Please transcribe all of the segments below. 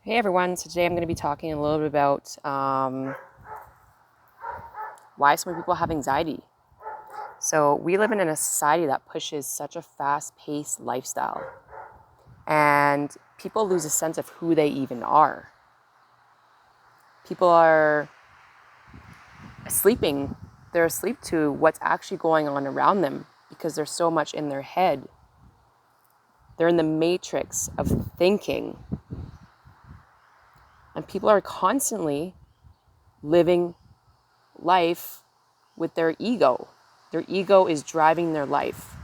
Hey everyone, so today I'm going to be talking a little bit about why so many people have anxiety. So we live in a society that pushes such a fast-paced lifestyle, and people lose a sense of who they even are. People are sleeping, they're asleep to what's actually going on around them because there's so much in their head. They're in the matrix of thinking, and people are constantly living life with their ego. Their ego is driving their life.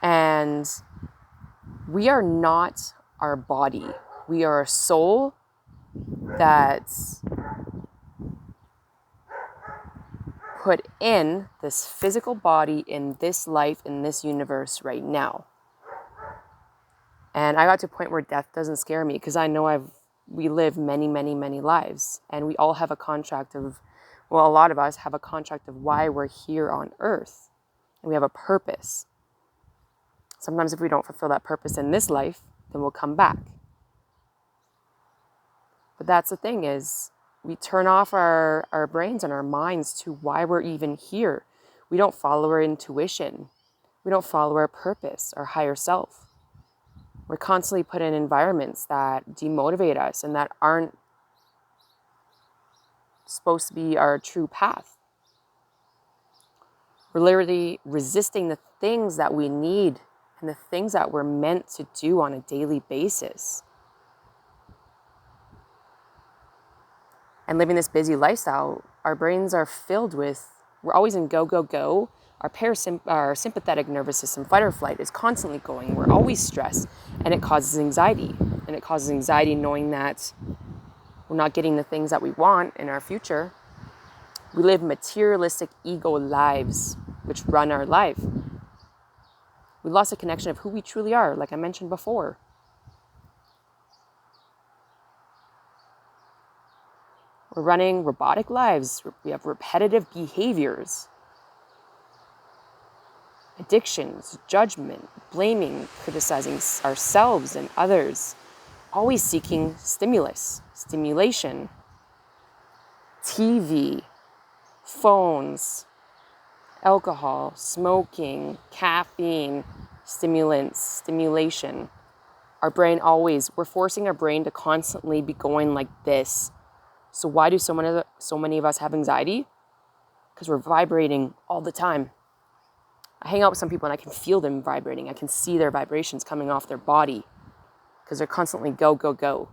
And we are not our body. We are a soul that's put in this physical body in this life, in this universe right now. And I got to a point where death doesn't scare me because I know we live many, many, many lives. And we all have a contract of, well, a lot of us have a contract of why we're here on earth. And we have a purpose. Sometimes if we don't fulfill that purpose in this life, then we'll come back. But that's the thing is, we turn off our brains and our minds to why we're even here. We don't follow our intuition. We don't follow our purpose, our higher self. We're constantly put in environments that demotivate us and that aren't supposed to be our true path. We're literally resisting the things that we need and the things that we're meant to do on a daily basis. And living this busy lifestyle, our brains are filled with, we're always in go, go, go. Our sympathetic nervous system, fight or flight, is constantly going. We're always stressed, and it causes anxiety. And it causes anxiety knowing that we're not getting the things that we want in our future. We live materialistic ego lives, which run our life. We lost a connection of who we truly are, like I mentioned before. We're running robotic lives. We have repetitive behaviors, addictions, judgment, blaming, criticizing ourselves and others, always seeking stimulation, TV, phones, alcohol, smoking, caffeine, stimulants, stimulation. We're forcing our brain to constantly be going like this. So why do so many of us have anxiety? Because we're vibrating all the time. I hang out with some people and I can feel them vibrating. I can see their vibrations coming off their body because they're constantly go, go, go.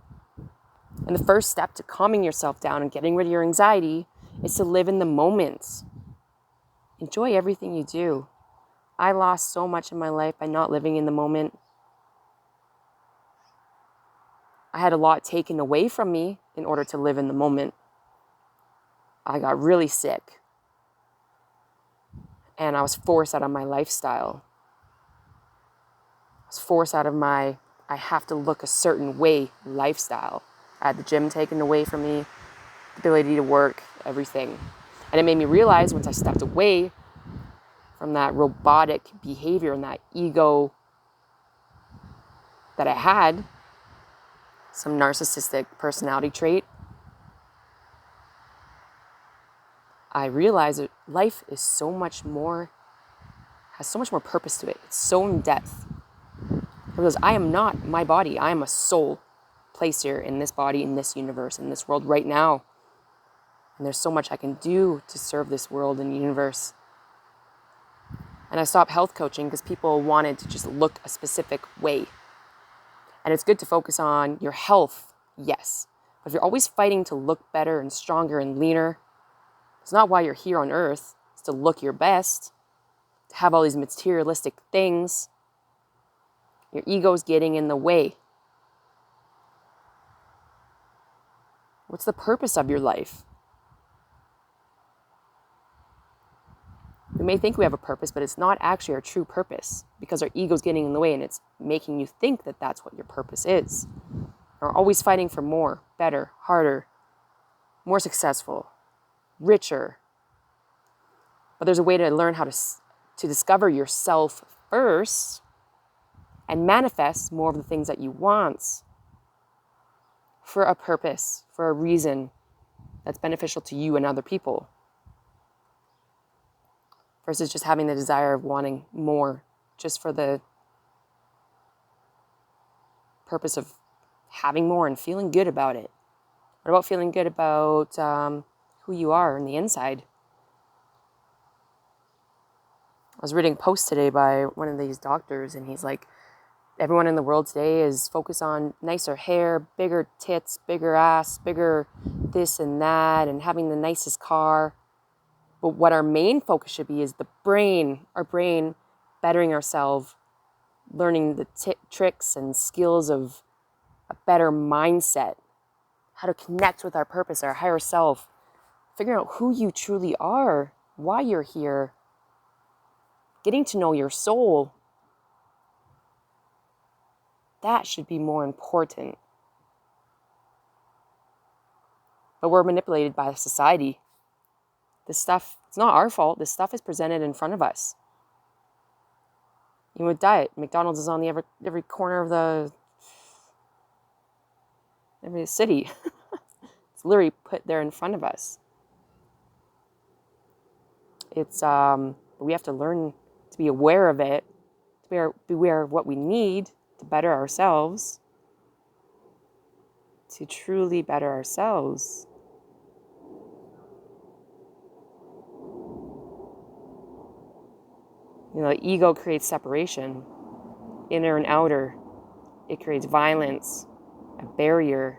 And the first step to calming yourself down and getting rid of your anxiety is to live in the moment. Enjoy everything you do. I lost so much in my life by not living in the moment. I had a lot taken away from me in order to live in the moment. I got really sick. And I was forced out of my lifestyle. I was forced out of my I have to look a certain way lifestyle. I had the gym taken away from me, the ability to work, everything. And it made me realize once I stepped away from that robotic behavior and that ego that I had, some narcissistic personality trait, I realized that life is has so much more purpose to it. It's so in depth. Because I am not my body. I am a soul placed here in this body, in this universe, in this world right now. And there's so much I can do to serve this world and universe. And I stopped health coaching because people wanted to just look a specific way. And it's good to focus on your health, yes. But if you're always fighting to look better and stronger and leaner, it's not why you're here on earth. It's to look your best, to have all these materialistic things. Your ego's getting in the way. What's the purpose of your life? We may think we have a purpose, but it's not actually our true purpose because our ego's getting in the way and it's making you think that that's what your purpose is. We're always fighting for more, better, harder, more successful, richer. But there's a way to learn how to discover yourself first and manifest more of the things that you want for a purpose, for a reason that's beneficial to you and other people, versus just having the desire of wanting more just for the purpose of having more and feeling good about it. What about feeling good about who you are on the inside? I was reading a post today by one of these doctors, and he's like, everyone in the world today is focused on nicer hair, bigger tits, bigger ass, bigger this and that, and having the nicest car. But what our main focus should be is the brain, our brain bettering ourselves, learning the tricks and skills of a better mindset, how to connect with our purpose, our higher self, figuring out who you truly are, why you're here, getting to know your soul. That should be more important. But we're manipulated by society. This stuff, it's not our fault. This stuff is presented in front of us. Even with diet, McDonald's is on the every corner of every city. It's literally put there in front of us. It's we have to learn to be aware of it, to be aware of what we need to better ourselves, to truly better ourselves. You know, the ego creates separation, inner and outer. It creates violence, a barrier.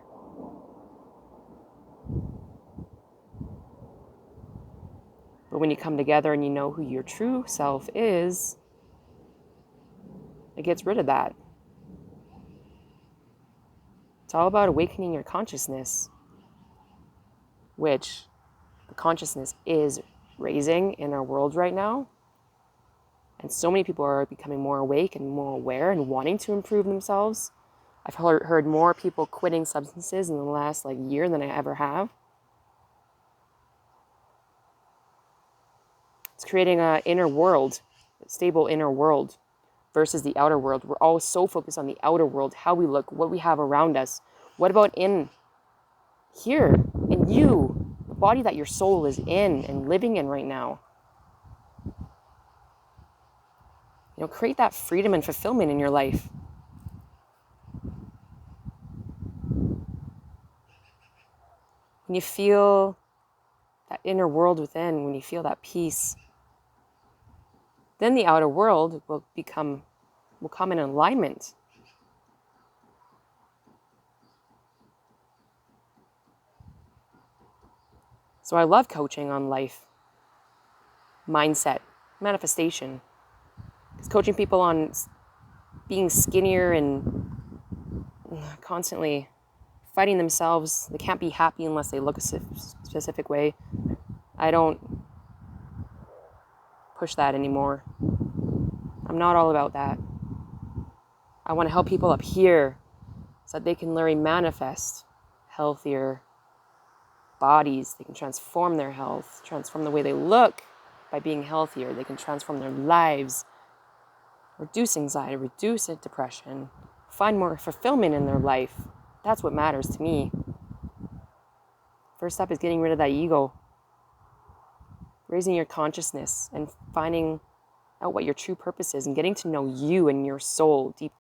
But when you come together and you know who your true self is, it gets rid of that. It's all about awakening your consciousness, which the consciousness is raising in our world right now. And so many people are becoming more awake and more aware and wanting to improve themselves. I've heard more people quitting substances in the last year than I ever have. It's creating an inner world, a stable inner world versus the outer world. We're always so focused on the outer world, how we look, what we have around us. What about in here, in you, the body that your soul is in and living in right now? You know, create that freedom and fulfillment in your life. When you feel that inner world within, when you feel that peace, then the outer world will come in alignment. So I love coaching on life, mindset, manifestation. Because coaching people on being skinnier and constantly fighting themselves, they can't be happy unless they look a specific way. I don't push that anymore. I'm not all about that. I want to help people up here so that they can literally manifest healthier bodies. They can transform their health, transform the way they look by being healthier. They can transform their lives, reduce anxiety, reduce depression, find more fulfillment in their life. That's what matters to me. First step is getting rid of that ego, raising your consciousness and finding out what your true purpose is and getting to know you and your soul deep